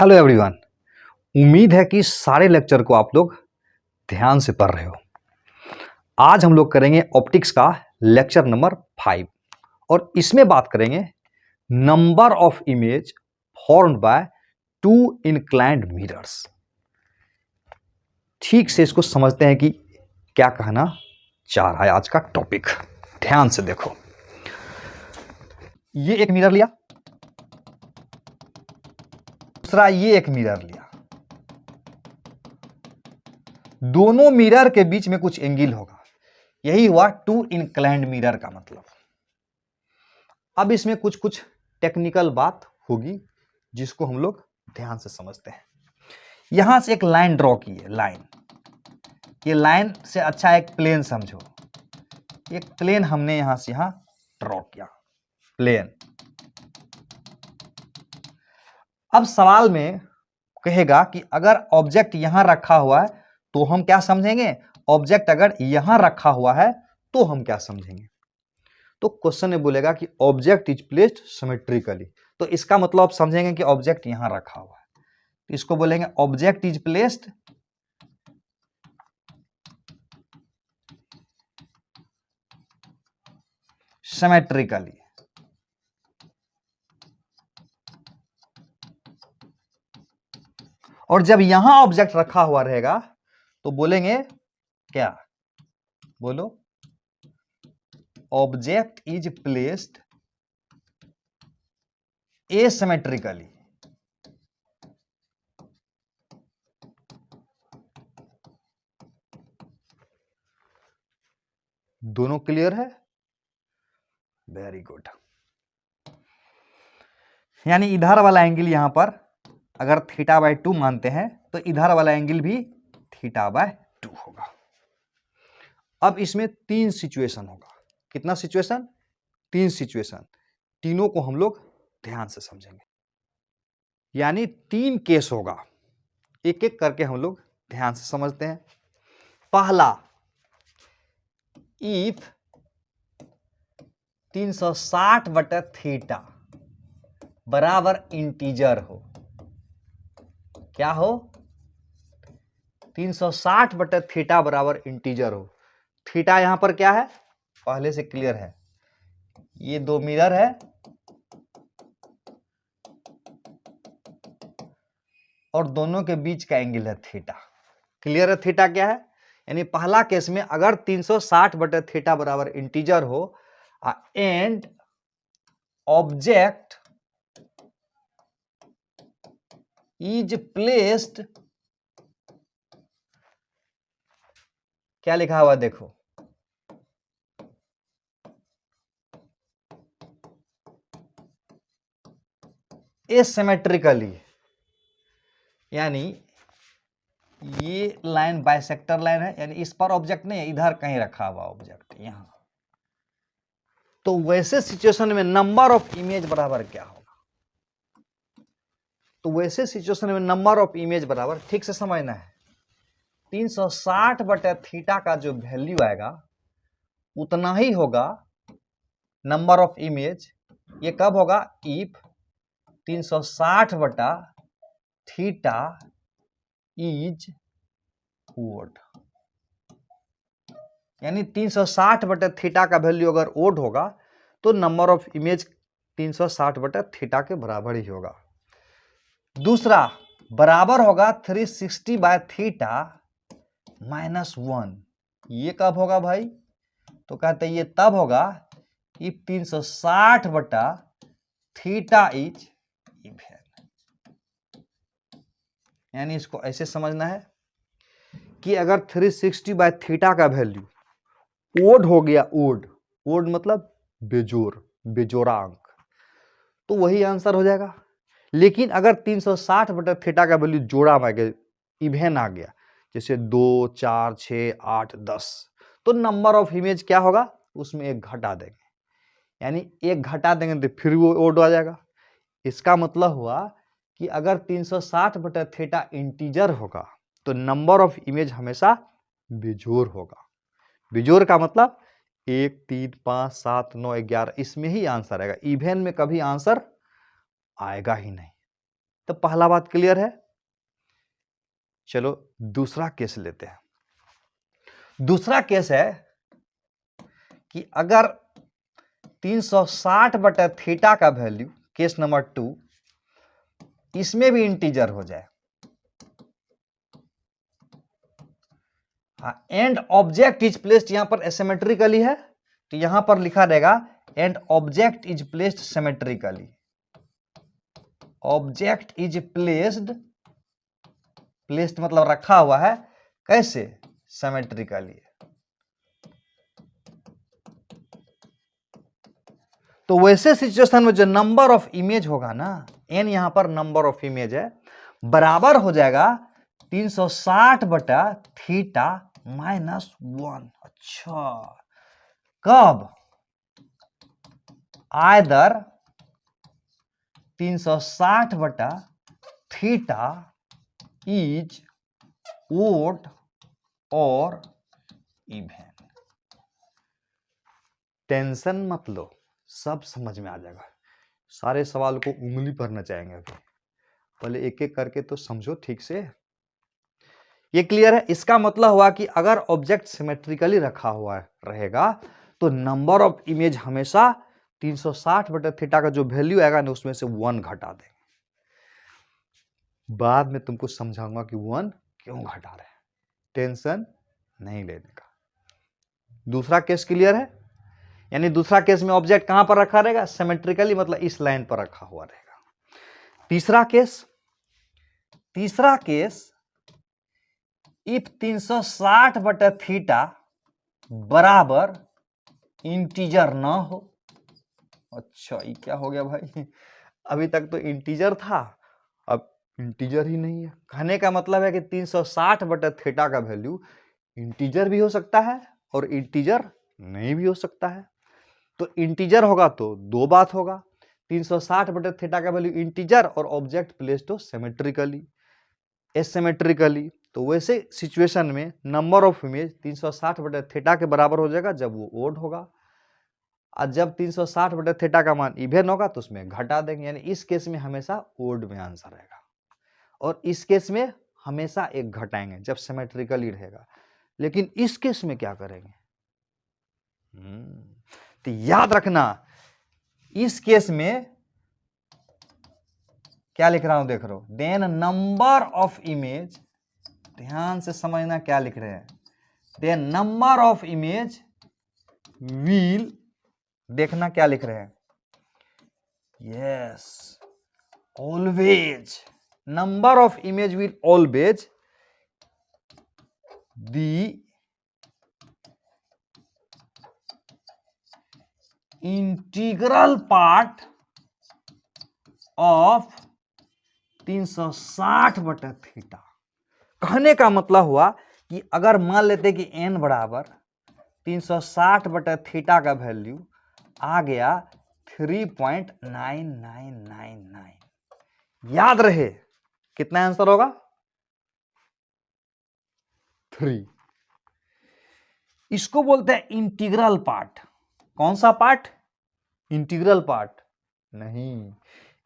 Hello everyone. उम्मीद है कि सारे लेक्चर को आप लोग ध्यान से पढ़ रहे हो। आज हम लोग करेंगे ऑप्टिक्स का लेक्चर नंबर 5 और इसमें बात करेंगे number of image formed by two inclined mirrors. ठीक से इसको समझते हैं कि क्या कहना चाह रहा है आज का टॉपिक। ध्यान से देखो, ये एक मिरर लिया, दूसरा ये एक मिरर लिया, दोनों मिरर के बीच में कुछ एंगल होगा, यही हुआ टू इंक्लाइंड मिरर का मतलब। अब इसमें कुछ कुछ टेक्निकल बात होगी जिसको हम लोग ध्यान से समझते हैं। यहां से एक लाइन ड्रॉ की है, लाइन, ये लाइन से अच्छा एक प्लेन समझो। एक प्लेन हमने यहां से यहां ड्रॉ किया, प्लेन। अब सवाल में कहेगा कि अगर ऑब्जेक्ट यहां रखा हुआ है तो हम क्या समझेंगे, ऑब्जेक्ट अगर यहां रखा हुआ है तो हम क्या समझेंगे। तो क्वेश्चन में बोलेगा कि ऑब्जेक्ट इज प्लेस्ड सिमेट्रिकली, तो इसका मतलब आप समझेंगे कि ऑब्जेक्ट यहां रखा हुआ है, तो इसको बोलेंगे ऑब्जेक्ट इज प्लेस्ड सिमेट्रिकली। और जब यहां ऑब्जेक्ट रखा हुआ रहेगा तो बोलेंगे क्या, बोलो, ऑब्जेक्ट इज प्लेस्ड एसिमेट्रिकली। दोनों क्लियर है? Very good. यानी इधर वाला एंगल यहां पर अगर θ/2 मानते हैं तो इधर वाला एंगल भी θ/2 होगा। अब इसमें 3 सिचुएशन होगा। कितना सिचुएशन? 3 सिचुएशन। तीनों को हम लोग ध्यान से समझेंगे, यानी 3 केस होगा। एक एक करके हम लोग ध्यान से समझते हैं। पहला, इफ 360/θ बराबर इंटीजर हो। क्या हो? 360/θ बराबर इंटीजर हो। थीटा यहां पर क्या है, पहले से क्लियर है, ये दो मिरर है और दोनों के बीच का एंगल है थीटा। क्लियर है थीटा क्या है? यानी पहला केस में अगर 360/θ बराबर इंटीजर हो एंड ऑब्जेक्ट इज प्लेस्ड, क्या लिखा हुआ देखो, एसिमेट्रिकली, यानी ये लाइन बाइसेक्टर लाइन है, यानी इस पर ऑब्जेक्ट नहीं है, इधर कहीं रखा हुआ ऑब्जेक्ट यहां। तो वैसे सिचुएशन में नंबर ऑफ इमेज बराबर क्या होगा? तो वैसे सिचुएशन में नंबर ऑफ इमेज बराबर, ठीक से समझना है, 360/θ का जो वैल्यू आएगा उतना ही होगा नंबर ऑफ इमेज। ये कब होगा? इफ 360/θ इज ओड, यानी 360/θ का वैल्यू अगर ओड होगा तो नंबर ऑफ इमेज 360/θ के बराबर ही होगा। दूसरा, बराबर होगा 360/θ -1। ये कब होगा भाई? तो कहते हैं ये तब होगा इफ 360/θ इज इवन। यानी इसको ऐसे समझना है कि अगर 360/θ का वैल्यू ओड हो गया, ओड, ओड मतलब बेजोड़, बेजोड़ा अंक, तो वही आंसर हो जाएगा। लेकिन अगर 360/θ का वैल्यू जोड़ा में गया, इवन आ गया, जैसे 2, 4, 6, 8, 10, तो नंबर ऑफ इमेज क्या होगा, उसमें एक घटा देंगे, यानी एक घटा देंगे तो फिर वो ओड आ जाएगा। इसका मतलब हुआ कि अगर 360/θ इंटीजर होगा तो नंबर ऑफ इमेज हमेशा बेजोड़ होगा। बेजोड़ का मतलब 1, 3, 5, 7, 9, 11, इसमें ही आंसर आएगा। इवन में कभी आंसर आएगा ही नहीं। तो पहला बात क्लियर है। चलो दूसरा केस लेते हैं। दूसरा केस है कि अगर 360 बटा थीटा का वैल्यू, केस नंबर 2, इसमें भी इंटीजर हो जाए एंड ऑब्जेक्ट इज प्लेस्ड, यहां पर एसिमेट्रिकली है तो यहां पर लिखा रहेगा and object is placed symmetrically. Object is placed, placed मतलब रखा हुआ है, कैसे? सिमेट्रिकली। तो वैसे सिचुएशन में जो नंबर ऑफ इमेज होगा ना, एन यहां पर नंबर ऑफ इमेज है, बराबर हो जाएगा 360 बटा थीटा माइनस 1। अच्छा, कब? आइदर 360 बटा थीटा इज ओड और इवन। टेंशन मत लो, सब समझ में आ जाएगा। सारे सवाल को उंगली पर नचाएंगे अभी, पहले एक एक करके तो समझो ठीक से। ये क्लियर है? इसका मतलब हुआ कि अगर ऑब्जेक्ट सिमेट्रिकली रखा हुआ रहेगा तो नंबर ऑफ इमेज हमेशा 360 बटा थीटा का जो वैल्यू आएगा ना उसमें से 1 घटा देंगे। बाद में तुमको समझाऊंगा कि 1 क्यों घटा रहे हैं, टेंशन नहीं लेने का। दूसरा केस क्लियर है? यानी दूसरा केस में ऑब्जेक्ट कहां पर रखा रहेगा? सिमेट्रिकली, मतलब इस लाइन पर रखा हुआ रहेगा। तीसरा केस इफ 360 बटा थीटा बराबर इंटीजर ना हो। अच्छा, ये क्या हो गया भाई? अभी तक तो इंटीजर था, अब इंटीजर ही नहीं है। कहने का मतलब है कि 360 बटा थीटा का वैल्यू इंटीजर भी हो सकता है और इंटीजर नहीं भी हो सकता है। तो इंटीजर होगा तो दो बात होगा, 360 बटा थीटा का वैल्यू इंटीजर और ऑब्जेक्ट प्लेस्ड हो सिमेट्रिकली, एसिमेट्रिकली। तो वैसे सिचुएशन में नंबर ऑफ इमेज 360 बटा थीटा के बराबर हो जाएगा जब वो ओड होगा, और जब 360 बटा थीटा का मान इवन होगा तो उसमें घटा देंगे। यानी इस केस में हमेशा ओड में आंसर रहेगा और इस केस में हमेशा एक घटाएंगे जब सिमेट्रिकली रहेगा। लेकिन इस केस में क्या करेंगे? तो याद रखना, इस केस में क्या लिख रहा हूं देख रहे हो, देन नंबर ऑफ इमेज, ध्यान से समझना क्या लिख रहे हैं, then number of image will, देखना क्या लिख रहे हैं, yes, always, number of image will always the integral part of 360 बटा थीटा। कहने का मतलब हुआ कि अगर मान लेते कि n बराबर 360 बटा थीटा का वैल्यू आ गया 3.9999, याद रहे कितना आंसर होगा? 3। इसको बोलते हैं इंटीग्रल पार्ट। कौन सा पार्ट? इंटीग्रल पार्ट नहीं,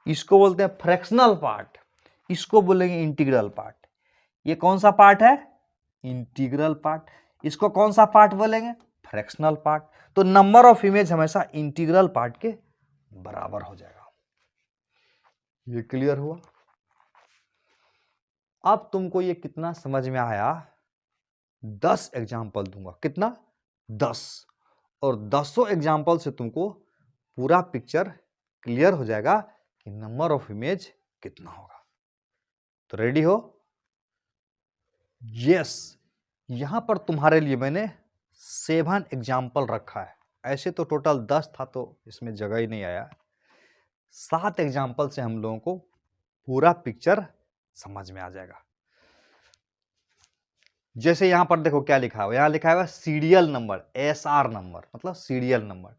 इसको बोलते हैं फ्रैक्शनल पार्ट, इसको बोलेंगे इंटीग्रल पार्ट। ये कौन सा पार्ट है? Integral part. इसको कौन सा पार्ट बोलेंगे? Fractional part. तो नंबर ऑफ इमेज हमेशा इंटीग्रल पार्ट के बराबर हो जाएगा। ये क्लियर हुआ? अब तुमको ये कितना समझ में आया? 10 एग्जाम्पल दूंगा। कितना? 10। और 10 एग्जाम्पल से तुमको पूरा पिक्चर क्लियर हो जाएगा कि नंबर ऑफ इमेज कितना होगा। तो रेडी हो? यस, यहां पर तुम्हारे लिए मैंने 7 एग्जाम्पल रखा है। ऐसे तो टोटल 10 था तो इसमें जगह ही नहीं आया। 7 एग्जाम्पल से हम लोगों को पूरा पिक्चर समझ में आ जाएगा। जैसे यहां पर देखो क्या लिखा हुआ, यहां लिखा हुआ सीरियल नंबर, एसआर नंबर मतलब सीरियल नंबर।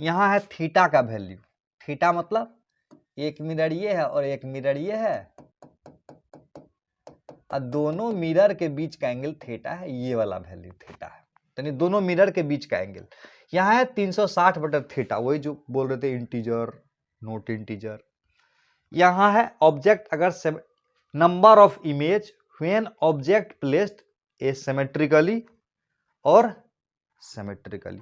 यहां है थीटा का वैल्यू, थीटा मतलब एक मिरर ये है और एक मिरर ये है और दोनों मिरर के बीच का एंगल थीटा है, ये वाला वैल्यू थीटा है, यानी दोनों मिरर के बीच का एंगल। यहाँ है 360 बटा थीटा, वही जो बोल रहे थे इंटीजर नोट इंटीजर। यहां है ऑब्जेक्ट अगर number of image when object placed asymmetrically और सिमेट्रिकली।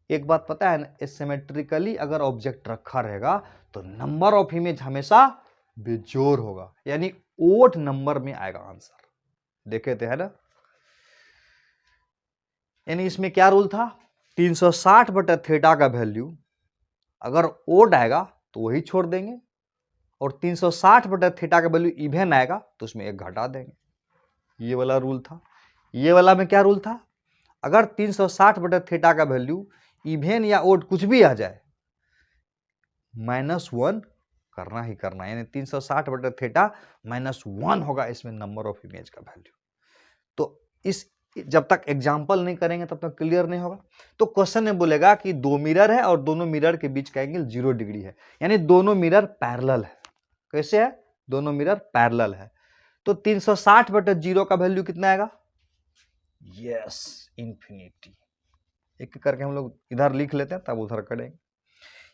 एक बात पता है ना, एसिमेट्रिकली अगर ऑब्जेक्ट रखा रहेगा तो नंबर ऑफ इमेज हमेशा बेजोड़ होगा, यानी ओड नंबर में आएगा आंसर। देखे थे है ना, यानी इसमें क्या रूल था, 360 बटा थीटा का वैल्यू अगर ओड आएगा तो वही छोड़ देंगे, और 360 बटा थीटा का वैल्यू इवन आएगा तो उसमें एक घटा देंगे। ये वाला रूल था। ये वाला में क्या रूल था, अगर 360 बटा थीटा का वैल्यू इवन या ओड कुछ भी आ जाए -1 करना ही करना, यानी 360 बटा थीटा -1 होगा इसमें नंबर ऑफ इमेज का वैल्यू। तो इस जब तक एग्जाम्पल नहीं करेंगे तब तक क्लियर नहीं होगा। तो क्वेश्चन में बोलेगा कि दो मिरर है और दोनों मिरर के बीच का एंगल 0 डिग्री है, यानी दोनों मिरर पैरेलल है। कैसे है, दोनों मिरर पैरेलल है। तो 360 बटा 0 का वैल्यू कितना आएगा, यस इंफिनिटी। एक करके हम लोग इधर लिख लेते हैं तब उधर करेंगे।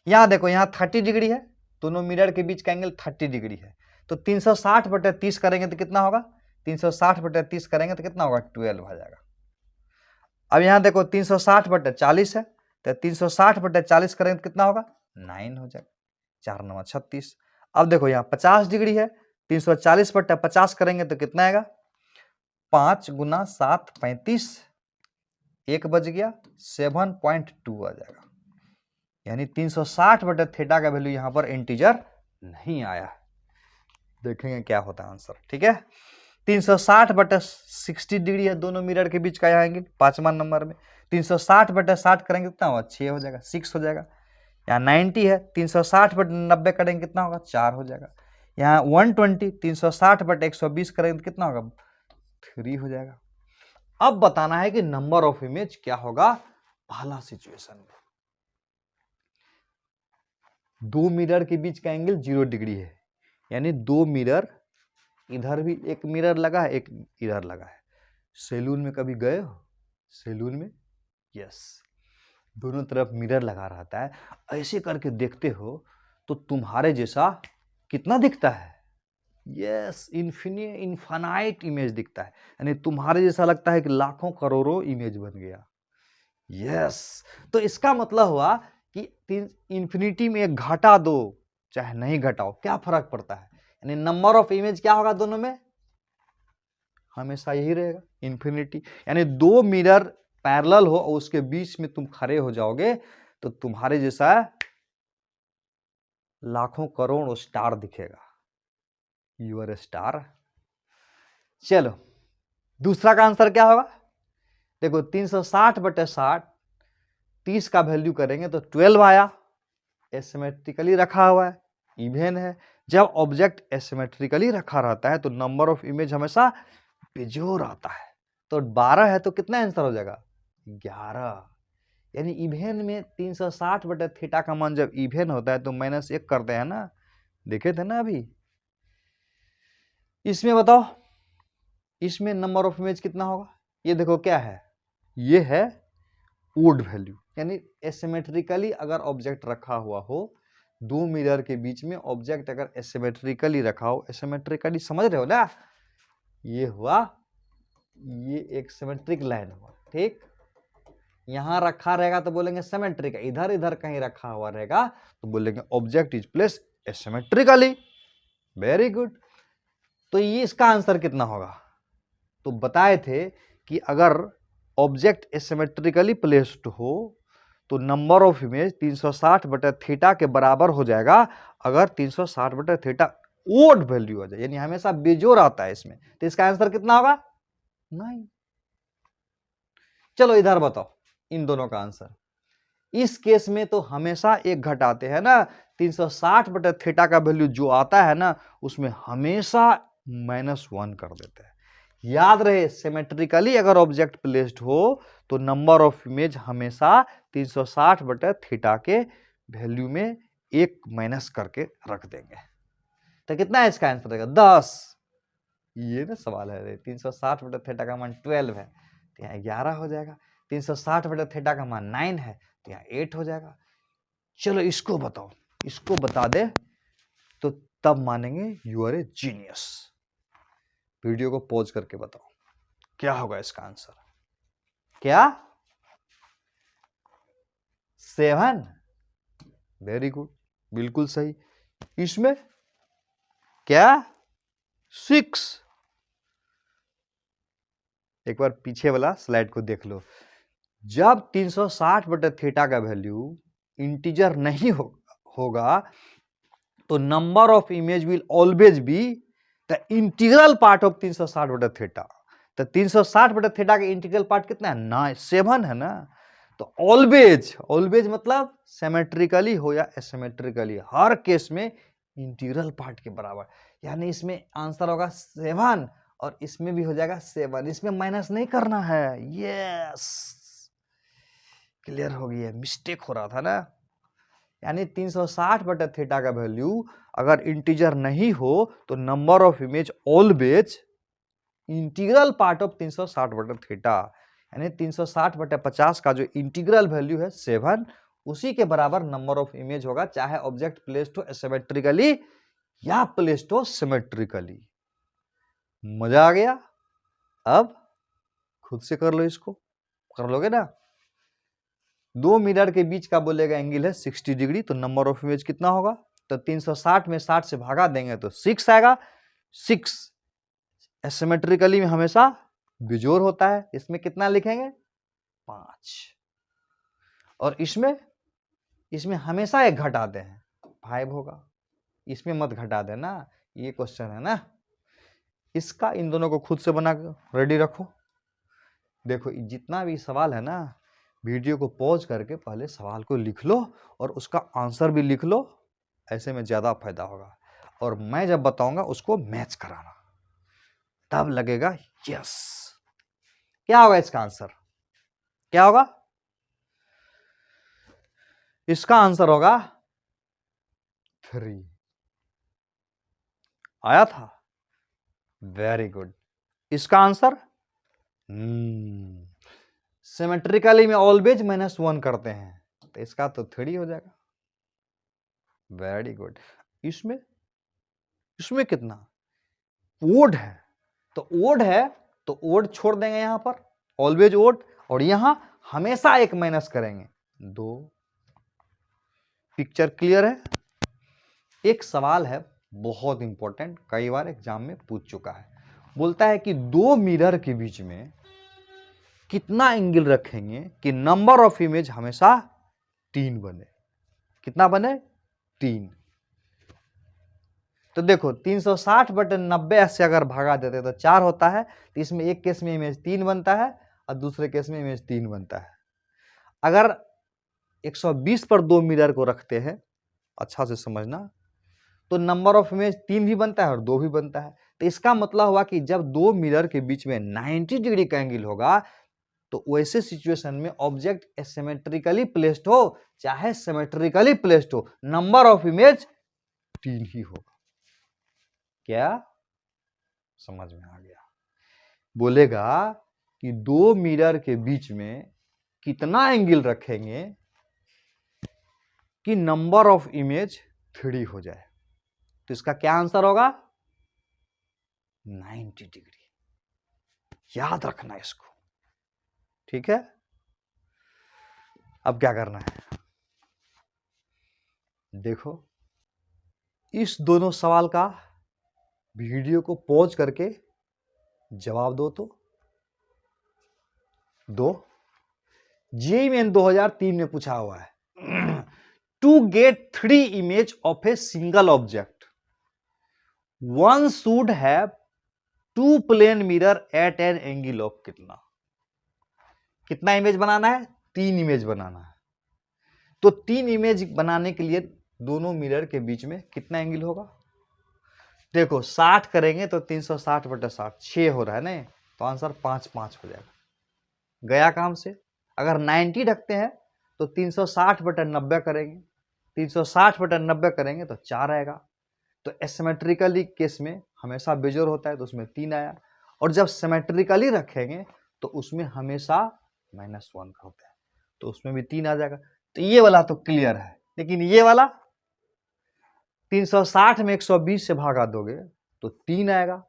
यहां देखो, यहां 30 डिग्री है, दोनों मिरर के बीच का एंगल 30 डिग्री है। तो 360 बटा 30 करेंगे तो कितना होगा, 360 बटा 30 करेंगे तो कितना होगा, 12 आ जाएगा। अब यहां देखो 360 बटा 40 है, तो 360 बटा 40 करेंगे तो कितना होगा, 9 हो जाएगा, 4 9 36। अब देखो यहाँ 50 डिग्री है, 340 बटा 50 करेंगे तो कितना आएगा, 5 गुना 7 35, 1 बज गया, 7.2 आ जाएगा। यानी 360 बटा थीटा का वैल्यू यहां पर इंटीजर नहीं आया। देखेंगे क्या होता है आंसर, ठीक है। 360 बटा 60 डिग्री है दोनों मिरर के बीच का यहाँ एंगल, 5वां नंबर में 360 बटा 60 करेंगे कितना होगा, 6 हो जाएगा, 6 हो जाएगा। यहाँ 90 है, 360 बटा 90 करेंगे कितना होगा, 4 हो जाएगा। यहाँ 120, 360 बटा 120 करेंगे तो कितना होगा, 3 हो जाएगा। अब बताना है कि नंबर ऑफ इमेज क्या होगा पहला सिचुएशन में। दो मिरर के बीच का एंगल 0 डिग्री है, यानी दो मिरर, इधर भी एक मिरर लगा है, एक इधर लगा है। सैलून में कभी गए हो, सैलून में, यस, दोनों तरफ मिरर लगा रहता है। ऐसे करके देखते हो तो तुम्हारे जैसा कितना दिखता है, यस इनफाइनाइट इमेज दिखता है, यानी तुम्हारे जैसा लगता है कि लाखों करोड़ों इमेज बन गया। यस, तो इसका मतलब हुआ कि इंफिनिटी में एक घटा दो चाहे नहीं घटाओ, क्या फर्क पड़ता है, यानी नंबर ऑफ इमेज क्या होगा दोनों में, हमेशा यही रहेगा, इंफिनिटी। यानी दो मिरर पैरेलल हो और उसके बीच में तुम खड़े हो जाओगे तो तुम्हारे जैसा लाखों करोड़ स्टार दिखेगा, यू आर ए स्टार। चलो दूसरा का आंसर क्या होगा, देखो 360 बटे 60, 30 का वैल्यू करेंगे तो 12 आया, एसिमेट्रिकली रखा हुआ है, इवन है। जब ऑब्जेक्ट एसिमेट्रिकली रखा रहता है तो नंबर ऑफ इमेज हमेशा बेजोड़ आता है। तो 12 है तो कितना आंसर हो जाएगा, 11। यानी इवन में 360 बटे थीटा का मान जब इवन होता है तो -1 करते हैं ना, देखे थे ना अभी। इसमें बताओ, इसमें नंबर ऑफ इमेज कितना होगा, ये देखो क्या है, ये है ओड वैल्यू, यानी एसिमेट्रिकली अगर ऑब्जेक्ट रखा हुआ हो, दो मिरर के बीच में ऑब्जेक्ट अगर एसिमेट्रिकली रखा हो, एसिमेट्रिकली समझ रहे हो ना, ये हुआ, ये एक सिमेट्रिक लाइन हुआ, ठीक। यहां रखा रहेगा तो बोलेंगे सिमेट्रिक, इधर इधर कहीं रखा हुआ रहेगा तो बोलेंगे object is placed asymmetrically. Very good. तो ये इसका आंसर कितना होगा, तो बताए थे कि अगर ऑब्जेक्ट एसिमेट्रिकली प्लेस्ड हो तो नंबर ऑफ इमेज 360 बटा थीटा के बराबर हो जाएगा, अगर 360 बटा थीटा ओड वैल्यू आ जाए, यानी हमेशा बेजोड़ आता है इसमें, तो इसका आंसर कितना होगा, 9। चलो इधर बताओ इन दोनों का आंसर। इस केस में तो हमेशा एक घटाते हैं ना, 360 बटा थीटा का वैल्यू जो आता है ना उसमें हमेशा -1 कर देते हैं। याद रहे, सिमेट्रिकली अगर ऑब्जेक्ट प्लेस्ड हो तो नंबर ऑफ इमेज हमेशा 360 बटा थीटा के वैल्यू में एक माइनस करके रख देंगे। तो कितना है इसका आंसर रहेगा, 10। ये ना सवाल है, 360 बटा थीटा का मान 12 है तो यहाँ 11 हो जाएगा, 360 बटा थीटा का मान 9 है तो यहाँ 8 हो जाएगा। चलो इसको बताओ, इसको बता दे तो तब मानेंगे you are a genius. Video को पॉज करके बताओ क्या होगा इसका आंसर। क्या? 7। वेरी गुड, बिल्कुल सही। इसमें क्या? 6। एक बार पीछे वाला स्लाइड को देख लो। जब 360/थीटा का वैल्यू इंटीजर नहीं होगा तो number of image will always be the integral part of 360/थीटा। तो 360/थीटा का इंटीग्रल पार्ट कितना है? 7 है ना। तो ऑलवेज, ऑलवेज मतलब सिमेट्रिकली हो या एसिमेट्रिकली, हर केस में इंटीग्रल पार्ट के बराबर। यानी इसमें आंसर होगा 7 और इसमें भी हो जाएगा 7। इसमें माइनस नहीं करना है। यस, क्लियर हो गया, मिस्टेक हो रहा था ना। यानी 360/थीटा का वैल्यू अगर इंटीजर नहीं हो तो number of image always integral part of 360/थीटा। यानी 360/50 का जो इंटीग्रल वैल्यू है 7, उसी के बराबर नंबर ऑफ इमेज होगा, चाहे ऑब्जेक्ट प्लेस्ड हो एसिमेट्रिकली या प्लेस्ड हो सिमेट्रिकली। मजा आ गया? अब खुद से कर लो, इसको कर लोगे ना। दो मिरर के बीच का बोलेगा एंगल है 60 डिग्री, तो नंबर ऑफ इमेज कितना होगा? तो 360 में 60 से भागा देंगे तो 6 आएगा। 6 एसिमेट्रिकली में हमेशा बिजोड़ होता है, इसमें कितना लिखेंगे? 5। और इसमें हमेशा एक घटा दे हैं, 5 होगा। इसमें मत घटा देना, ये क्वेश्चन है ना। इसका इन दोनों को खुद से बना कर रेडी रखो। देखो जितना भी सवाल है ना, वीडियो को पॉज करके पहले सवाल को लिख लो और उसका आंसर भी लिख लो, ऐसे में ज्यादा फायदा होगा। और मैं जब बताऊंगा उसको मैच कराना, तब लगेगा यस। क्या होगा इसका आंसर? क्या होगा? इसका आंसर होगा 3। आया था? Very good. इसका आंसर सिमेट्रिकली में ऑलवेज -1 करते हैं, तो इसका तो 3 हो जाएगा। Very good. इसमें कितना? ओड है, तो ओड है तो ओड छोड़ देंगे यहां पर, ऑलवेज ओड, और यहां हमेशा एक माइनस करेंगे 2। पिक्चर क्लियर है? एक सवाल है बहुत इंपॉर्टेंट, कई बार एग्जाम में पूछ चुका है। बोलता है कि दो मिरर के बीच में कितना एंगल रखेंगे कि नंबर ऑफ इमेज हमेशा 3 बने। कितना बने? 3। तो देखो 360/90 से अगर भागा देते तो 4 होता है, तो इसमें एक केस में इमेज 3 बनता है और दूसरे केस में इमेज 3 बनता है। अगर 120 पर दो मिरर को रखते हैं, अच्छा से समझना, तो नंबर ऑफ इमेज 3 भी बनता है और 2 भी बनता है। तो इसका मतलब हुआ कि जब दो मिरर के बीच में 90 डिग्री का एंगल होगा, तो वैसे सिचुएशन में ऑब्जेक्ट एसिमेट्रिकली प्लेस्ड हो चाहे सिमेट्रिकली प्लेस्ड हो, नंबर ऑफ इमेज 3 ही होगा। क्या समझ में आ गया? बोलेगा कि दो मिरर के बीच में कितना एंगल रखेंगे कि नंबर ऑफ इमेज 3 हो जाए, तो इसका क्या आंसर होगा? 90 डिग्री। याद रखना इसको, ठीक है? अब क्या करना है? देखो इस दोनों सवाल का वीडियो को पॉज करके जवाब दो। तो जेईई मेन 2003 में पूछा हुआ है, to get 3 image of a single object one should have 2 plane mirror at an angle of कितना इमेज बनाना है? 3 इमेज बनाना है। तो 3 इमेज बनाने के लिए दोनों मिरर के बीच में कितना एंगल होगा? देखो 60 करेंगे तो 360/60 6 हो रहा है ना, तो आंसर 5 हो जाएगा। गया काम से। अगर 90 रखते हैं तो 360/90 करेंगे, 360/90 करेंगे तो 4 आएगा। तो एसिमेट्रिकली केस में हमेशा बेजोड़ होता है, तो उसमें 3 आया। और जब सिमेट्रिकली रखेंगे तो उसमें हमेशा -1 का होता है, तो उसमें भी 3 आ जाएगा। तो ये वाला तो क्लियर है, लेकिन ये वाला 360 में 120 से भागा दोगे तो 3 आएगा।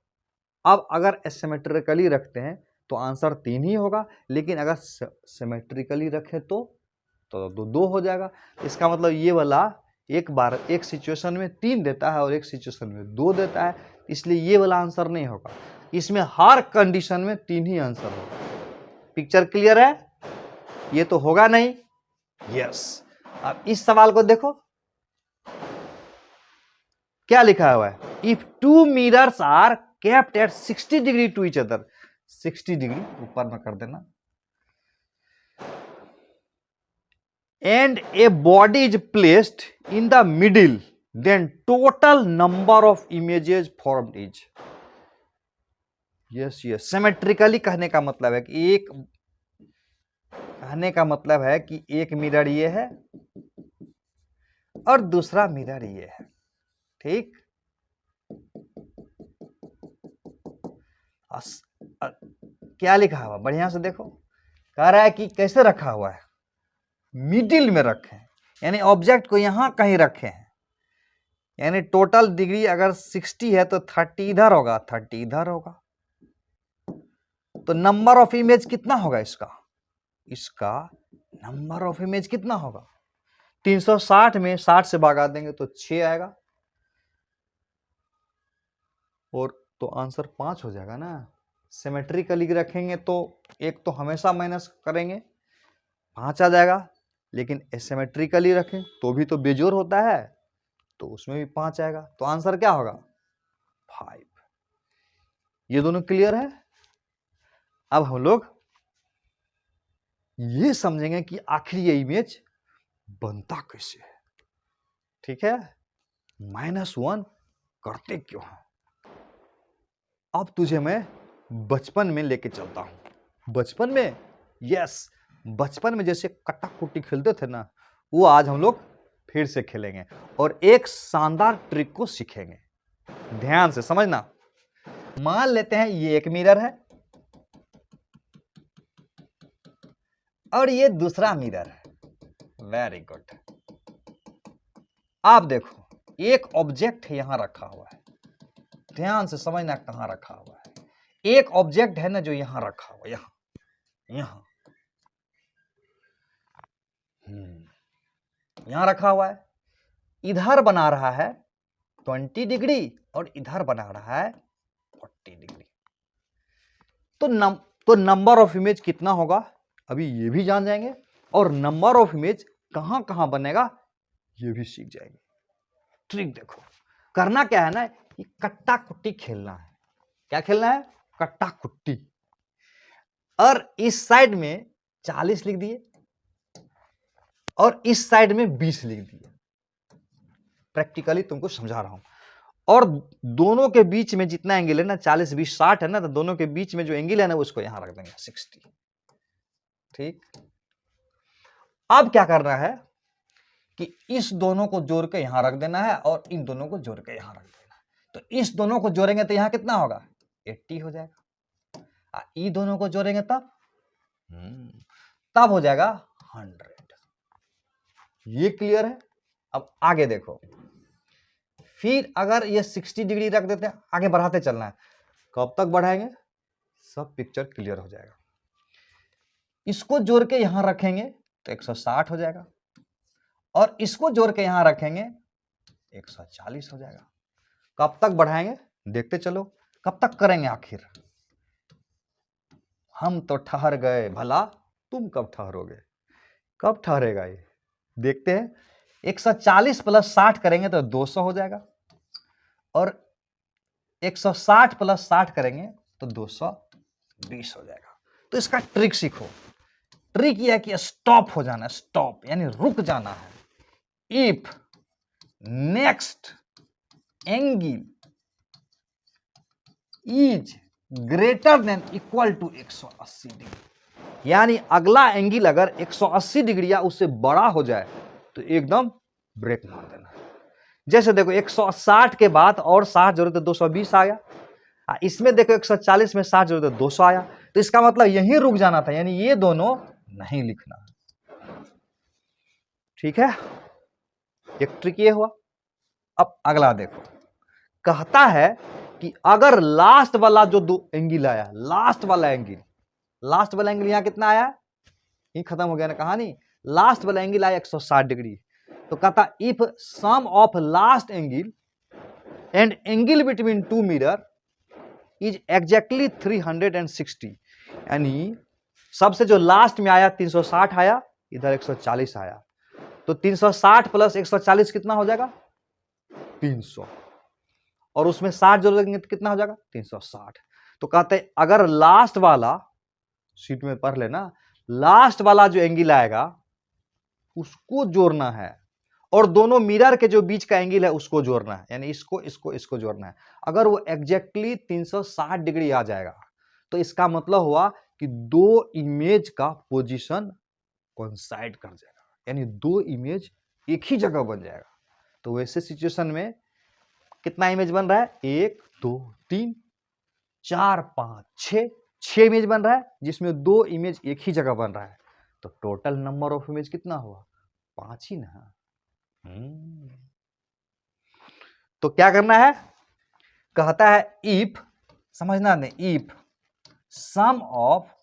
अब अगर एसिमेट्रिकली रखते हैं तो आंसर 3 ही होगा, लेकिन अगर सिमेट्रिकली रखें तो 2 हो जाएगा। इसका मतलब ये वाला एक बार एक सिचुएशन में 3 देता है और एक सिचुएशन में 2 देता है, इसलिए ये वाला आंसर नहीं होगा। इसमें हर कंडीशन में 3 ही आंसर होगा। पिक्चर क्लियर है? ये तो होगा नहीं। यस। अब इस सवाल को देखो क्या लिखा हुआ है, if two mirrors are kept at 60 degree to each other, 60 degree ऊपर में कर देना, and a body is placed in the middle, then total number of images formed is, yes symmetrically कहने का मतलब है कि एक मिरर ये है और दूसरा मिरर ये है, ठीक। क्या लिखा हुआ बढ़िया से देखो, कह रहा है कि कैसे रखा हुआ है, मिडिल में रखे हैं, यानी ऑब्जेक्ट को यहां कहीं रखे हैं, यानी टोटल डिग्री अगर 60 है तो 30 इधर होगा, 30 इधर होगा, तो नंबर ऑफ इमेज कितना होगा इसका नंबर ऑफ इमेज कितना होगा, 360 में 60 से भागा देंगे तो 6 आएगा, और तो आंसर 5 हो जाएगा ना। सिमेट्रिकली रखेंगे तो एक तो हमेशा माइनस करेंगे, 5 आ जाएगा, लेकिन एसिमेट्रिकली रखें तो भी तो बेजोड़ होता है, तो उसमें भी 5 आएगा, तो आंसर क्या होगा 5। ये दोनों क्लियर है। अब हम लोग ये समझेंगे कि आखिर ये इमेज बनता कैसे है, ठीक है। -1 करते क्यों हैं। अब तुझे मैं बचपन में लेके चलता हूं। बचपन में, यस, बचपन में जैसे कट्टा कुट्टी खेलते थे ना, वो आज हम लोग फिर से खेलेंगे और एक शानदार ट्रिक को सीखेंगे। ध्यान से समझना। मान लेते हैं ये एक मिरर है और ये दूसरा मिरर है। Very good. आप देखो एक ऑब्जेक्ट यहां रखा हुआ है, ध्यान से समझना कहां रखा हुआ है। एक ऑब्जेक्ट है ना जो यहां रखा हुआ, यहां रखा हुआ है, इधर बना रहा है 20 डिग्री और इधर बना रहा है 40 डिग्री। तो नंबर ऑफ इमेज कितना होगा अभी ये भी जान जाएंगे, और नंबर ऑफ इमेज कहां कहां बनेगा ये भी सीख जाएंगे। ट्रिक देखो, करना क्या है ना, ये कट्टा कुट्टी खेलना है। क्या खेलना है? कट्टा कुट्टी। और इस साइड में 40 लिख दिए और इस साइड में 20 लिख दिए। प्रैक्टिकली तुमको समझा रहा हूं। और दोनों के बीच में जितना एंगल है ना, 40 20 60 है ना, तो दोनों के बीच में जो एंगल है ना उसको यहां रख देंगे 60, ठीक। अब क्या करना है कि इस दोनों को जोड़ के यहां रख देना है और इन दोनों को जोड़ के यहां रख देना है। तो इस दोनों को जोड़ेंगे तो यहां कितना होगा 80 हो जाएगा, ये दोनों को जोड़ेंगे तब हो जाएगा 100। ये क्लियर है। अब आगे देखो, फिर अगर ये 60 डिग्री रख देते हैं, आगे बढ़ाते चलना है। कब तक बढ़ाएंगे? सब पिक्चर क्लियर हो जाएगा। इसको जोड़ के यहां रखेंगे तो 160 हो जाएगा और इसको जोड़ के यहां रखेंगे 140 हो जाएगा। कब तक बढ़ाएंगे देखते चलो, कब तक करेंगे आखिर। हम तो ठहर गए, भला तुम कब ठहरोगे? कब ठहरेगा ये देखते हैं। 140 + 60 करेंगे तो 200 हो जाएगा और 160 + 60 करेंगे तो 220 हो जाएगा। तो इसका ट्रिक सीखो। ट्रिक यह है कि स्टॉप हो जाना है, स्टॉप यानी रुक जाना है। If next angle is greater than equal to 180 degree, यानी अगला एंगल अगर 180 डिग्री या उससे बड़ा हो जाए तो एकदम ब्रेक मार देना। जैसे देखो 160 के बाद और 60 जोड़े तो 220 आ गया। इसमें देखो 140 में 60 जोड़े तो 200 आया। तो इसका मतलब यहीं रुक जाना था, यानी ये दोनों नहीं लिखना, ठीक है। एक ट्रिक ये हुआ। अब अगला देखो, कहता है कि अगर लास्ट वाला जो दो एंगल आया, लास्ट वाला एंगल यहां कितना आया, ये खत्म हो गया ना कहानी। लास्ट वाला एंगल आया 160 डिग्री। तो कहता if sum of last angle and angle between two mirror is exactly 360, यानी सबसे जो लास्ट में आया 360 आया, इधर 140 आया, तो 360 प्लस 140 कितना हो जाएगा 300, और उसमें 60 जो लगेंगे तो कितना हो जाएगा 360। तो कहते हैं अगर लास्ट वाला, शीट में पढ़ लेना, लास्ट वाला जो एंगल आएगा उसको जोड़ना है, और दोनों मिरर के जो बीच का एंगल है उसको जोड़ना है, यानी इसको जोड़ना है। अगर वो एग्जैक्टली 360 डिग्री आ जाएगा तो इसका मतलब हुआ कि दो इमेज का पोजीशन कोइंसाइड कर जाएगा, यानी दो इमेज एक ही जगह बन जाएगा। तो वैसे सिचुएशन में कितना इमेज बन रहा है, 1 2 3 4 5 6 इमेज बन रहा है, जिसमें दो इमेज एक ही जगह बन रहा है। तो टोटल नंबर ऑफ इमेज कितना हुआ, 5 ही ना। तो क्या करना है, कहता है इफ, समझना नहीं, if sum of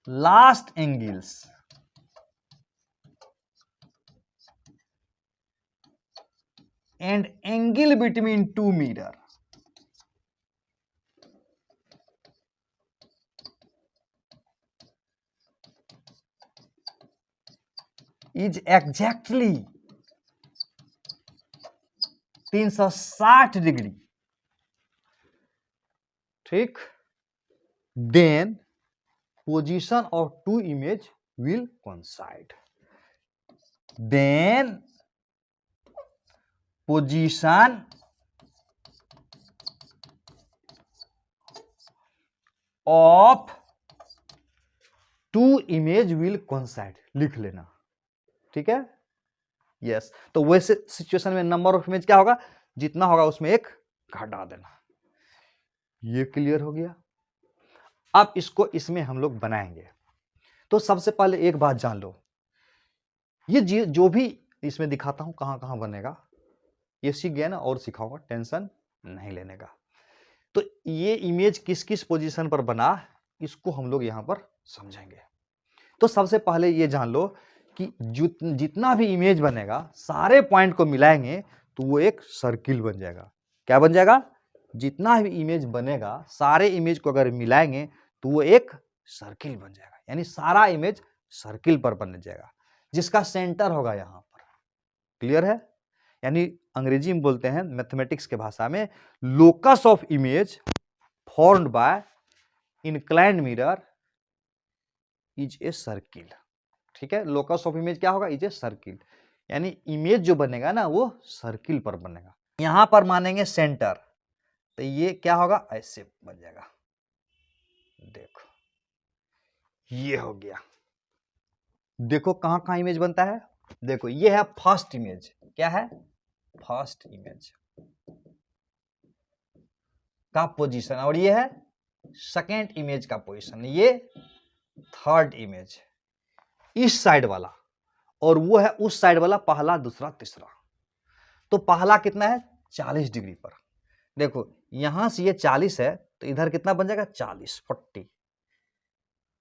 last angles and angle between two mirror is exactly 360 degree, ठीक, then position of two image will coincide, then position of two image will coincide, लिख लेना, ठीक है। यस, तो वैसे सिचुएशन में नंबर ऑफ इमेज क्या होगा, जितना होगा उसमें एक घटा देना। ये क्लियर हो गया। अब इसको इसमें हम लोग बनाएंगे। तो सबसे पहले एक बात जान लो, ये जो भी इसमें दिखाता हूं कहां कहां बनेगा, ये सीख गया ना, और सिखाऊंगा, टेंशन नहीं लेने का। तो ये इमेज किस किस पोजीशन पर बना, इसको हम लोग यहां पर समझेंगे। तो सबसे पहले ये जान लो कि जितना भी इमेज बनेगा सारे पॉइंट को मिलाएंगे तो वो एक सर्किल बन जाएगा। क्या बन जाएगा, जितना भी इमेज बनेगा सारे इमेज को अगर मिलाएंगे तो वो एक सर्किल बन जाएगा, यानी सारा इमेज सर्किल पर बन जाएगा, जिसका सेंटर होगा यहां पर। क्लियर है, यानी अंग्रेजी में बोलते हैं मैथमेटिक्स के भाषा में, locus of image formed by inclined mirror is a circle. ठीक है, लोकस ऑफ इमेज क्या होगा, इज ए सर्किल, यानी इमेज जो बनेगा ना वो सर्किल पर बनेगा। यहां पर मानेंगे सेंटर, तो ये क्या होगा, ऐसे बन जाएगा। देखो ये हो गया। देखो कहां कहां इमेज बनता है, देखो ये है फर्स्ट इमेज, क्या है, फर्स्ट इमेज का पोजीशन, और ये है सेकेंड इमेज का पोजीशन, ये थर्ड इमेज इस साइड वाला, और वो है उस साइड वाला, पहला दूसरा तीसरा। तो पहला कितना है 40 डिग्री पर, देखो यहां से ये 40 है तो इधर कितना बन जाएगा 40, 40,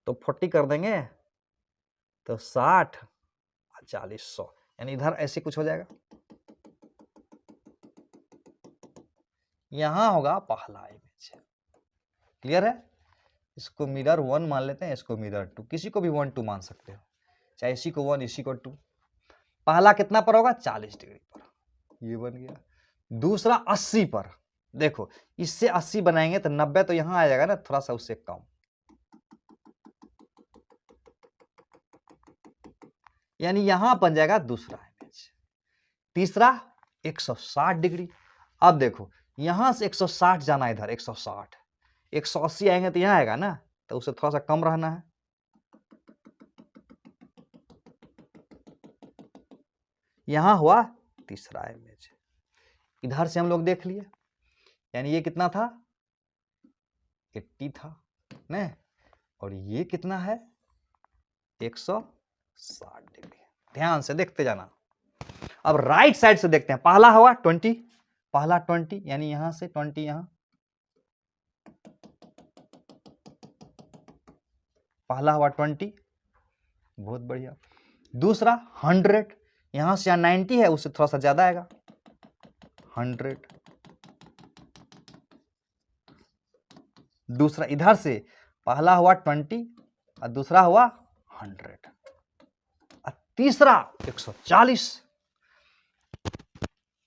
तो 40 कर देंगे तो 60 40 100, यानी इधर ऐसे कुछ हो जाएगा। यहां होगा पहला इमेज। क्लियर है, इसको मिरर 1 मान लेते हैं, इसको मिरर 2, किसी को भी 1 2 मान सकते हो, चाहे इसी को 1 इसी को 2। पहला कितना पर होगा 40 डिग्री पर, ये बन गया। दूसरा 80 पर, देखो इससे 80 बनाएंगे तो 90 तो यहां आ जाएगा ना, थोड़ा सा उससे कम, यानी यहां बन जाएगा दूसरा इमेज। तीसरा 160 डिग्री, अब देखो यहां से 160 जाना, इधर 160, 180 आएंगे तो यहां आएगा ना, तो उसे थोड़ा सा कम रहना है। यहां हुआ तीसरा इमेज, इधर से हम लोग देख लिए, यानी ये कितना था 80 था ने, और ये कितना है 160 डिग्री। ध्यान से देखते जाना। अब राइट साइड से देखते हैं, पहला हुआ 20, पहला 20 यानी यहां से 20 यहां, पहला हुआ 20, बहुत बढ़िया। दूसरा 100, यहां से 90 है उससे थोड़ा सा ज्यादा आएगा 100। दूसरा इधर से पहला हुआ 20 और दूसरा हुआ 100 और तीसरा 140।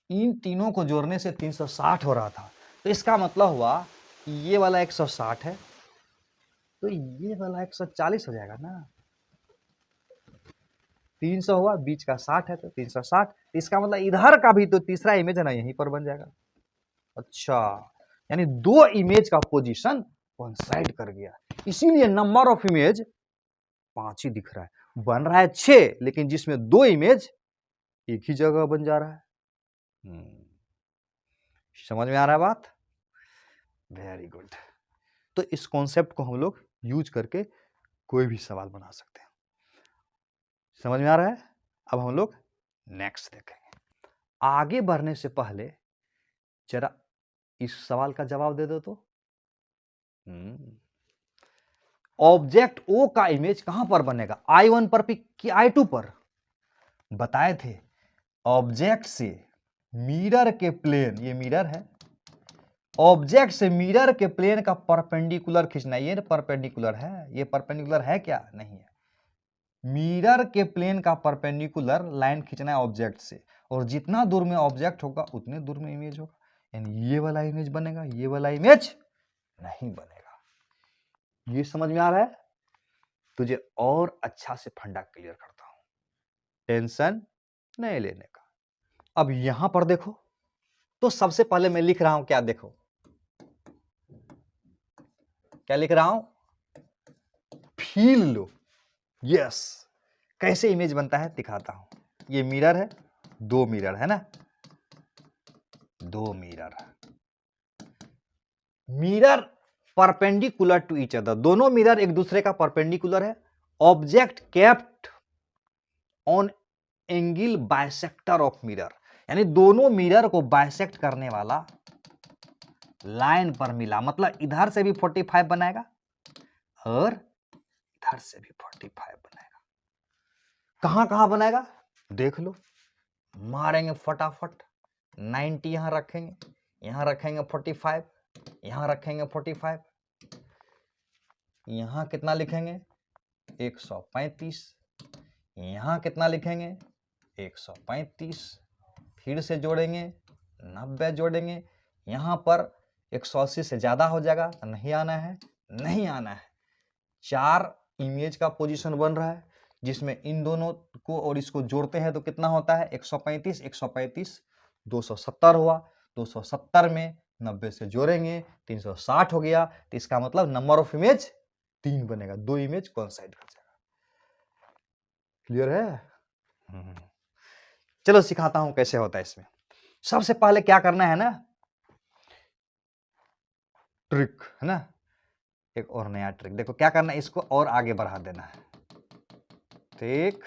इन तीनों को जोड़ने से 360 हो रहा था, तो इसका मतलब हुआ कि ये वाला 160 है तो ये वाला 140 हो जाएगा ना। 300 हुआ, बीच का 60 है तो 360, इसका मतलब इधर का भी तो तीसरा इमेज है ना, यहीं पर बन जाएगा। अच्छा, यानी दो इमेज का पोजीशन कोइंसाइड कर गया, इसीलिए नंबर ऑफ इमेज 5 ही दिख रहा है, बन रहा है 6, लेकिन जिसमें दो इमेज एक ही जगह बन जा रहा है। समझ में आ रहा है बात? Very good. तो इस कॉन्सेप्ट को हम लोग यूज करके कोई भी सवाल बना सकते हैं। समझ में आ रहा है? अब हम लोग नेक्स्ट देखेंगे। आगे बढ़ने से पहले जरा इस सवाल का जवाब दे दो तो। ऑब्जेक्ट ओ का इमेज कहां पर बनेगा, I1 पर कि I2 पर? बताए थे ऑब्जेक्ट से मिरर के प्लेन, ये मिरर है, ऑब्जेक्ट से मिरर के प्लेन का परपेंडिकुलर खींचना। ये परपेंडिकुलर है, ये परपेंडिकुलर है क्या? नहीं है। मिरर के प्लेन का परपेंडिकुलर लाइन खींचना है ऑब्जेक्ट से, और जितना दूर में ऑब्जेक्ट होगा उतने दूर में इमेज होगा, यानी ये वाला इमेज बनेगा, ये वाला इमेज नहीं बनेगा। ये समझ में आ रहा है? तुझे और अच्छा से फंडा क्लियर करता हूं, टेंशन नहीं लेने का। अब यहां पर देखो, तो सबसे पहले मैं लिख रहा हूं क्या, देखो क्या लिख रहा हूं, फील लो। यस, कैसे इमेज बनता है दिखाता हूं। ये मिरर है, दो मिरर है ना, दो mirror, mirror perpendicular to each other, दोनों मिरर एक दूसरे का परपेंडिकुलर है। Object kept on angle bisector of mirror, यानी दोनों मिरर को बाइसेक्ट करने वाला लाइन पर मिला, मतलब इधर से भी 45 बनाएगा और इधर से भी 45 बनाएगा। कहां कहां बनाएगा देख लो, मारेंगे फटाफट। 90 यहां रखेंगे, यहां रखेंगे 45, यहां रखेंगे 45, यहां कितना लिखेंगे 135, यहां कितना लिखेंगे 135, फिर से जोड़ेंगे 90 जोड़ेंगे, यहां पर 180 से ज्यादा हो जाएगा तो नहीं आना है, नहीं आना है। 4 इमेज का पोजीशन बन रहा है, जिसमें इन दोनों को और इसको जोड़ते हैं तो कितना होता है 135, 135 270 हुआ, 270 में 90 से जोड़ेंगे 360 हो गया, तो इसका मतलब नंबर ऑफ इमेज 3 बनेगा, 2 इमेज कोइंसाइड कर जाएगा। क्लियर है? चलो सिखाता हूं कैसे होता है इसमें। सबसे पहले क्या करना है ना, ट्रिक है ना, एक और नया ट्रिक। देखो क्या करना है, इसको और आगे बढ़ा देना है, ठीक,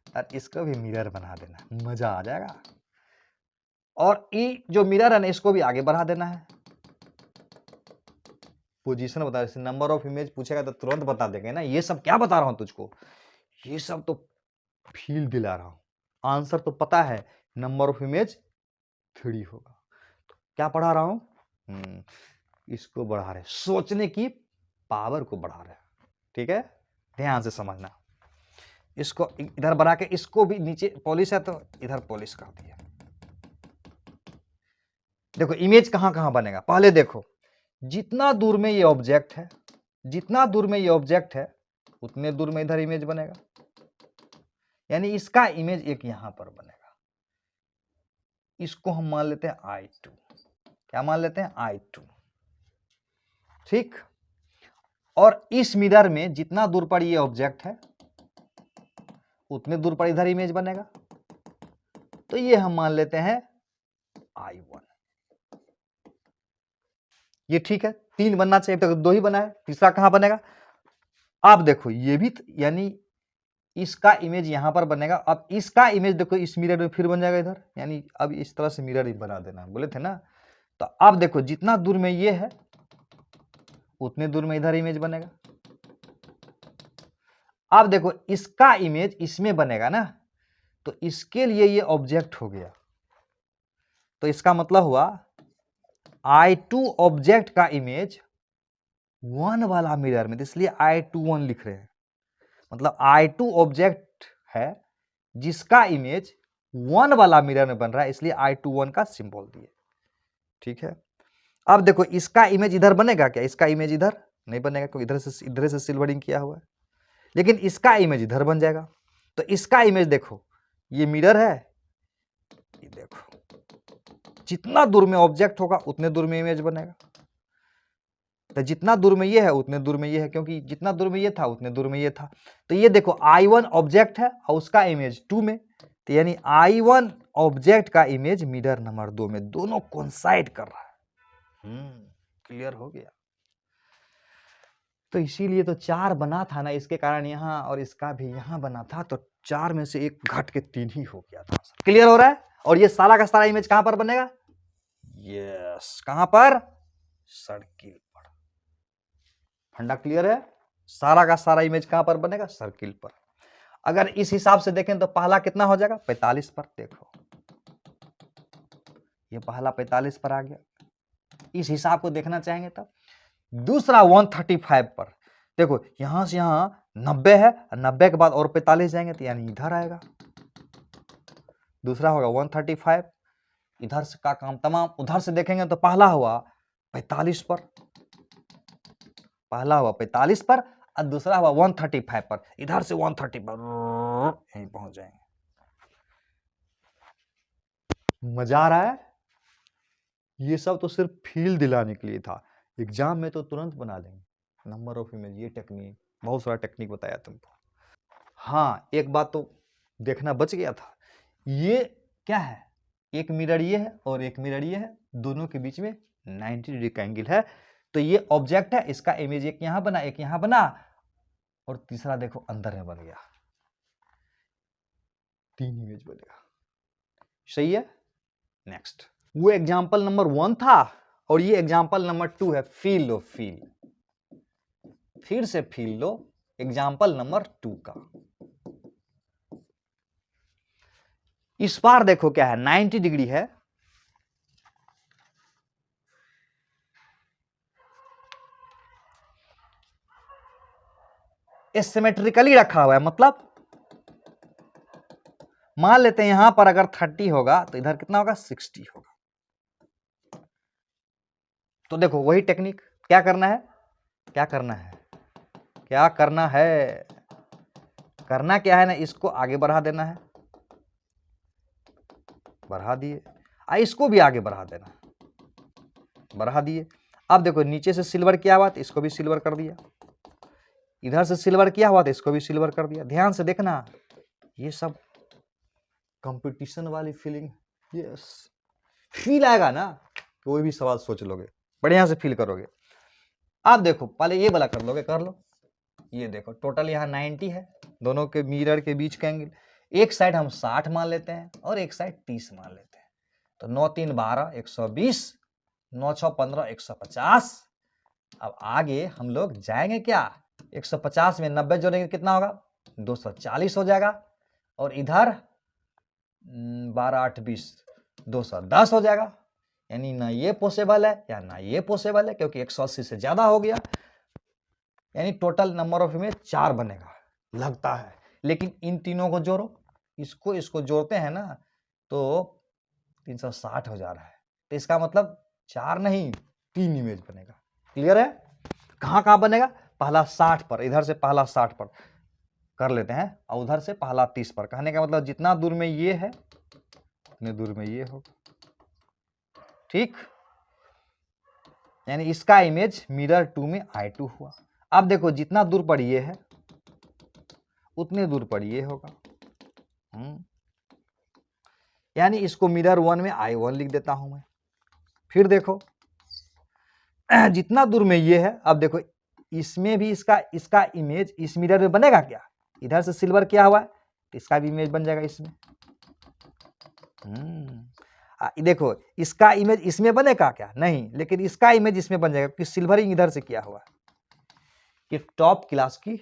और इसको भी मिरर बना देना, मजा आ जाएगा। और ये जो मिरर है ना, इसको भी आगे बढ़ा देना है। पोजीशन बता, जैसे नंबर ऑफ इमेज पूछेगा तो तुरंत बता देंगे ना। ये सब क्या बता रहा हूं तुझको, ये सब तो फील दिला रहा हूं, आंसर तो पता है, नंबर ऑफ इमेज 3 होगा। तो क्या पढ़ा रहा हूं, इसको बढ़ा रहे, सोचने की पावर को बढ़ा रहे, ठीक है, ध्यान से समझना। इसको इधर बढ़ा के, इसको भी नीचे पॉलिश है तो इधर पॉलिश कर दिया। देखो इमेज कहां कहां बनेगा, पहले देखो, जितना दूर में ये ऑब्जेक्ट है, जितना दूर में ये ऑब्जेक्ट है उतने दूर में इधर इमेज बनेगा, यानी इसका इमेज एक यहां पर बनेगा। इसको हम मान लेते हैं I2, क्या मान लेते हैं I2, ठीक। और इस मिरर में जितना दूर पर ये ऑब्जेक्ट है उतने दूर पर इधर इमेज बनेगा, तो ये हम मान लेते हैं I1। ये ठीक है, 3 बनना चाहिए, तो 2 ही बना है, तीसरा कहां बनेगा। आप देखो ये भी, यानी इसका इमेज यहां पर बनेगा। अब इसका इमेज देखो इस मिरर में फिर बन जाएगा इधर, यानी अब इस तरह से मिरर ही बना देना, बोले थे ना। तो अब देखो जितना दूर में ये है उतने दूर में इधर इमेज बनेगा। अब देखो इसका इमेज इसमें बनेगा ना, तो इसके लिए ये ऑब्जेक्ट हो गया। तो इसका मतलब हुआ I2 ऑब्जेक्ट का इमेज 1 वाला मिरर में, तो इसलिए I21 लिख रहे हैं। मतलब I2 ऑब्जेक्ट है जिसका इमेज 1 वाला मिरर में बन रहा है, इसलिए I21 का सिंबल दिए। ठीक है, अब देखो इसका इमेज इधर बनेगा क्या? इसका इमेज इधर नहीं बनेगा क्योंकि इधर से सिल्वरिंग किया हुआ है, लेकिन इसका इमेज इधर बन जाएगा। तो इसका इमेज देखो, ये मिरर है, ये देखो जितना दूर में ऑब्जेक्ट होगा उतने दूर में इमेज बनेगा। तो जितना दूर में ये है उतने दूर में ये है, क्योंकि जितना दूर में ये था उतने दूर में ये था। तो ये देखो I1 ऑब्जेक्ट है और उसका इमेज 2 में, तो यानी I1 ऑब्जेक्ट का इमेज मिरर नंबर 2 में, दोनों कोइंसाइड कर रहा है। क्लियर हो गया। तो इसीलिए तो 4 बना था ना, इसके कारण यहाँ और इसका भी यहाँ बना था, तो 4 में से 1 घट के 3 ही हो गया था। क्लियर हो रहा है? और ये सारा का सारा इमेज कहां पर बनेगा? यस, कहां पर? सर्किल पर। फंडा क्लियर है? सारा का सारा इमेज कहां पर बनेगा? सर्किल पर। अगर इस हिसाब से देखें तो पहला कितना हो जाएगा? 45 पर। देखो ये पहला 45 पर आ गया, इस हिसाब को देखना चाहेंगे तब। दूसरा 135 पर, देखो यहां से यहां 90 है, 90 के बाद और 45 जाएंगे तो यानी इधर आएगा। दूसरा होगा 135, इधर से का काम तमाम। उधर से देखेंगे तो पहला हुआ 45 पर, पहला हुआ 45 पर और दूसरा हुआ 135 पर। इधर से 130 पर यहीं पहुंच जाएंगे। मजा आ रहा है? ये सब तो सिर्फ फील दिलाने के लिए था, एग्जाम में तो तुरंत बना देंगे। नंबर ऑफ इमेज, ये टेक्निक, बहुत सारा टेक्निक बताया तुमको। हाँ, एक बात तो देखना बच गया था, ये क्या है? एक मिरर ये है और एक मिरर ये है, दोनों के बीच में 90 डिग्री का एंगल है। तो ये ऑब्जेक्ट है, इसका इमेज एक यहां बना, एक यहां बना, और तीसरा देखो अंदर में बन गया, 3 इमेज बनेगा। सही है? नेक्स्ट, वो एग्जाम्पल नंबर 1 था और ये एग्जाम्पल नंबर 2 है। फील लो, फील, फिर से फील लो एग्जाम्पल नंबर 2 का। इस बार देखो क्या है, 90 डिग्री है, एसिमेट्रिकली रखा हुआ है। मतलब मान लेते हैं यहां पर अगर 30 होगा तो इधर कितना होगा? 60 होगा। तो देखो वही टेक्निक, क्या करना है? क्या करना है? क्या करना है? करना क्या है ना, इसको आगे बढ़ा देना है, बढ़ा दिए, इसको भी आगे बढ़ा देना, बढ़ा दिए। अब देखो नीचे से सिल्वर किया हुआ तो इसको भी सिल्वर कर दिया, इधर से सिल्वर किया हुआ तो इसको भी सिल्वर कर दिया। ध्यान से देखना, ये सब कंपटीशन वाली फीलिंग, यस, फील आएगा ना, कोई भी सवाल सोच लोगे, बढ़िया से फील करोगे। अब देखो पहले ये वाला कर लोगे, कर लो। ये देखो टोटल यहाँ 90 है, दोनों के मिरर के बीच का एंगल। एक साइड हम 60 मान लेते हैं और एक साइड 30 मान लेते हैं। तो 9 3 12 120, 9 6 15 150। अब आगे हम लोग जाएंगे क्या? 150 में 90 जोड़ेंगे कितना होगा? 240 हो जाएगा। और इधर 12 8 20 210 हो जाएगा। यानी ना ये पॉसिबल है या ना ये पॉसिबल है, क्योंकि 180 से ज्यादा हो गया। यानी टोटल नंबर ऑफ इमेज 4 बनेगा लगता है। लेकिन इन तीनों को जोड़ो, इसको जोड़ते हैं ना तो 360 हो जा रहा है। तो इसका मतलब 4 नहीं 3 इमेज बनेगा। क्लियर है? कहां बनेगा? पहला 60 पर, इधर से पहला 60 पर कर लेते हैं और उधर से पहला 30 पर। कहने का मतलब जितना दूर में ये है उतने दूर में ये होगा। ठीक, यानी इसका इमेज मिरर 2 में I2 हुआ। अब देखो जितना दूर पर ये है उतने दूर पर ये होगा। यानी इसको मिरर 1 में I1 लिख देता हूं मैं। फिर देखो जितना दूर में ये है, अब देखो इसमें भी इसका इमेज इस मिरर में बनेगा क्या? इधर से सिल्वर किया हुआ है तो इसका भी इमेज बन जाएगा इसमें। देखो इसका इमेज इसमें बनेगा क्या, नहीं, लेकिन इसका इमेज इसमें बन जाएगा क्योंकि सिल्वरिंग इधर से किया हुआ है। ये टॉप क्लास की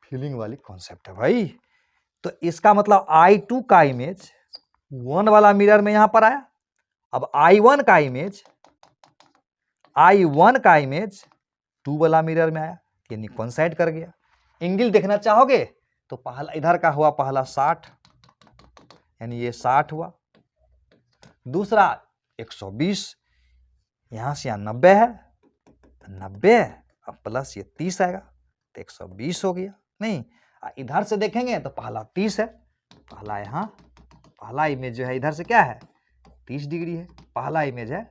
फीलिंग वाली कॉन्सेप्ट है भाई। तो इसका मतलब I2 का इमेज 1 वाला मिरर में यहां पर आया, अब I1 का इमेज 2 वाला मिरर में आया, यानी कोइंसाइड कर गया। एंगल देखना चाहोगे तो पहला इधर का हुआ पहला 60, यानी ये 60 हुआ, दूसरा 120, यहां से यहां 90 है, 90 अब प्लस ये 30 आएगा तो 120 हो गया। नहीं, इधर से देखेंगे तो पहला 30 है, पहला यहाँ पहला इमेज जो है इधर से क्या है 30 डिग्री है, पहला इमेज है,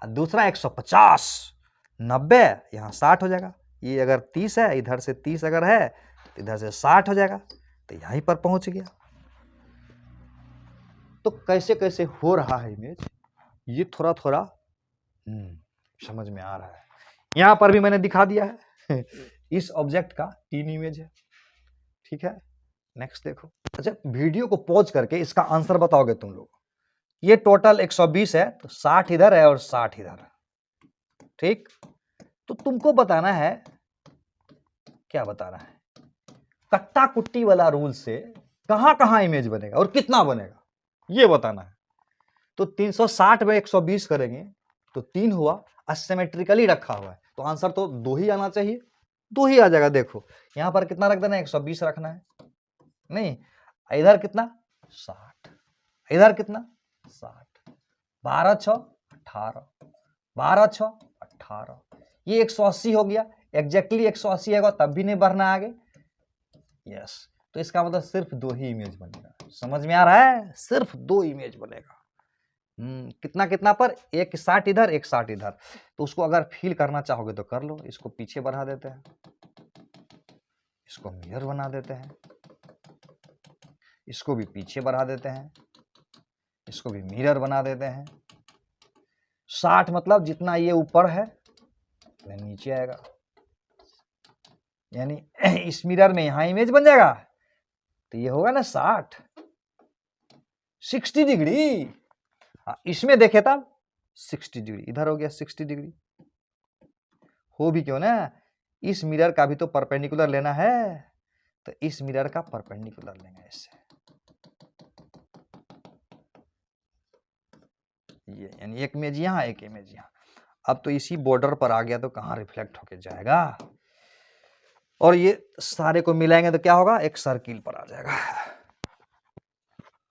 और दूसरा 150, 90 यहाँ 60 हो जाएगा। ये अगर 30 है, इधर से 30 अगर है तो इधर से 60 हो जाएगा, तो यहीं पर पहुंच गया। तो कैसे कैसे हो रहा है इमेज, ये थोड़ा थोड़ा समझ में आ रहा है। यहां पर भी मैंने दिखा दिया है इस ऑब्जेक्ट का 3 इमेज है, ठीक है। नेक्स्ट देखो। अच्छा, वीडियो को पॉज करके इसका आंसर बताओगे तुम लोग। ये टोटल 120 है तो 60 इधर है और 60 इधर है, ठीक। तो तुमको बताना है, क्या बताना है, कट्टा कुट्टी वाला रूल से कहां कहां इमेज बनेगा और कितना बनेगा, ये बताना है। तो 360 में 120 करेंगे तो 3 हुआ, असिमेट्रिकली रखा हुआ है तो आंसर तो 2 ही आना चाहिए, 2 ही आ जाएगा। देखो यहां पर कितना रख देना है, 120 रखना है, नहीं, इधर कितना 60, इधर कितना 60, 12 6 18, 12 6 18, ये 180 हो गया, एग्जैक्टली 180 होगा तब भी नहीं बढ़ना आगे। यस, तो इसका मतलब सिर्फ 2 ही इमेज बनेगा। समझ में आ रहा है, सिर्फ 2 इमेज बनेगा। कितना कितना पर, एक 60 इधर एक 60 इधर। तो उसको अगर फील करना चाहोगे तो कर लो। इसको पीछे बढ़ा देते हैं, इसको मिरर बना देते हैं, इसको भी पीछे बढ़ा देते हैं, इसको भी मिरर बना देते हैं। 60 मतलब जितना ये ऊपर है उतना नीचे आएगा, यानी इस मिरर में यहां इमेज बन जाएगा तो ये होगा ना 60 डिग्री। हाँ, इसमें देखे तब 60 डिग्री, इधर हो गया 60 डिग्री। हो भी क्यों ना, इस मिरर का भी तो परपेंडिकुलर लेना है, तो इस मिरर का परपेंडिकुलर लेंगे इससे, ये यानी एक इमेज यहाँ एक इमेज यहाँ। अब तो इसी बॉर्डर पर आ गया तो कहाँ रिफ्लेक्ट होके जाएगा, और ये सारे को मिलाएंगे तो क्या होगा, एक सर्किल पर आ जाएगा।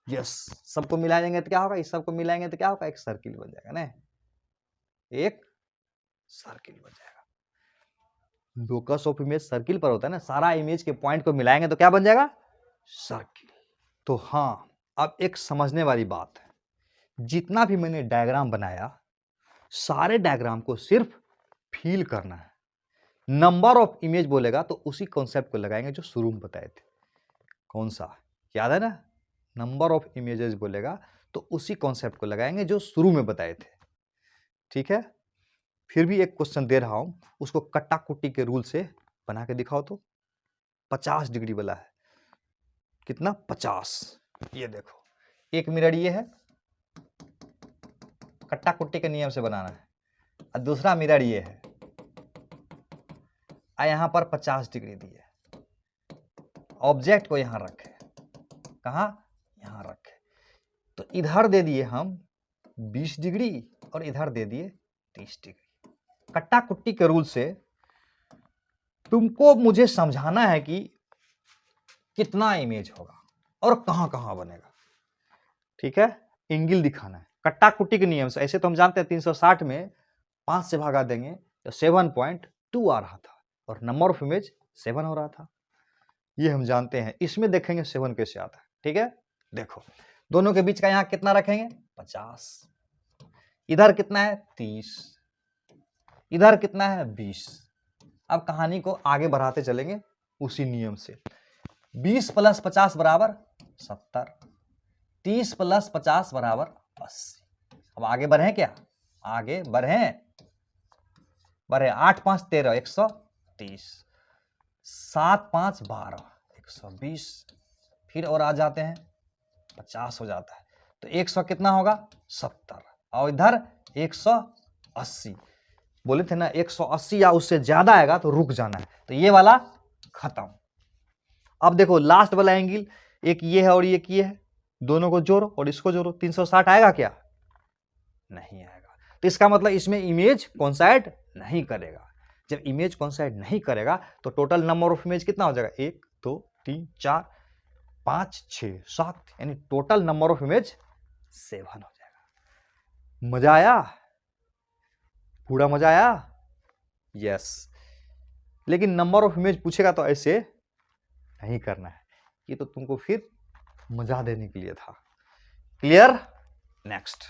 यस, सबको मिला देंगे तो क्या होगा, इस सबको मिलाएंगे तो क्या होगा, एक सर्किल बन जाएगा ना, एक सर्किल बन जाएगा। लोकस ऑफ इमेज सर्किल पर होता है ना, सारा इमेज के पॉइंट को मिलाएंगे तो क्या बन जाएगा, सर्किल। तो हाँ, अब एक समझने वाली बात है, जितना भी मैंने डायग्राम बनाया सारे डायग्राम को सिर्फ फील करना है। नंबर ऑफ इमेज बोलेगा तो उसी कॉन्सेप्ट को लगाएंगे जो शुरू में बताए थे। कौन सा, याद है ना, नंबर ऑफ इमेजेस बोलेगा तो उसी कॉन्सेप्ट को लगाएंगे जो शुरू में बताए थे, ठीक है। फिर भी एक क्वेश्चन दे रहा हूं, उसको कट्टा कुट्टी के रूल से बना के दिखाओ तो। 50 डिग्री वाला है, कितना 50, ये देखो एक मिरर ये है, कट्टा कुट्टी के नियम से बनाना है, और दूसरा मिरर ये है, यहां पर 50 डिग्री दी है, ऑब्जेक्ट को यहां रखे, कहां, यहां रखे, तो इधर दे दिए हम 20 डिग्री और इधर दे दिए 30 डिग्री। कट्टा कुट्टी के रूल से तुमको मुझे समझाना है कि कितना इमेज होगा और कहां कहां बनेगा, ठीक है। एंगल दिखाना है कट्टा कुट्टी के नियम से। ऐसे तो हम जानते हैं 360 में 5 से भागा देंगे तो 7.2 आ रहा था और नंबर ऑफ इमेज 7 हो रहा था, ये हम जानते हैं। इसमें देखेंगे 7 कैसे आता है, ठीक है। देखो दोनों के बीच का यहां कितना रखेंगे 50, इधर कितना है 30, इधर कितना है 20। अब कहानी को आगे बढ़ाते चलेंगे उसी नियम से। 20 + 50 बराबर 70, 30 + 50 बराबर 80। अब आगे बढ़े क्या, आगे बढ़े 8 5 13 130, 7 5 12 120, फिर और आ जाते हैं 50 हो जाता है, तो 100 कितना होगा 70, और इधर 180। बोले थे ना 180 या उससे ज्यादा आएगा तो रुक जाना है, तो ये वाला खत्म। अब देखो लास्ट वाला एंगल, एक ये है और एक ये है, दोनों को जोड़ो और इसको जोड़ो, 360 आएगा क्या? नहीं आएगा। तो इसका मतलब इसमें इमेज कोइंसाइड नहीं करेगा। जब इमेज कोइंसाइड नहीं करेगा तो टोटल नंबर ऑफ इमेज कितना हो जाएगा? 1 2 3 4 5 6 7, यानी टोटल नंबर ऑफ इमेज 7 हो जाएगा। मजा आया? पूरा मजा आया? यस। लेकिन नंबर ऑफ इमेज पूछेगा तो ऐसे नहीं करना है, ये तो तुमको फिर मजा देने के लिए था। क्लियर? नेक्स्ट।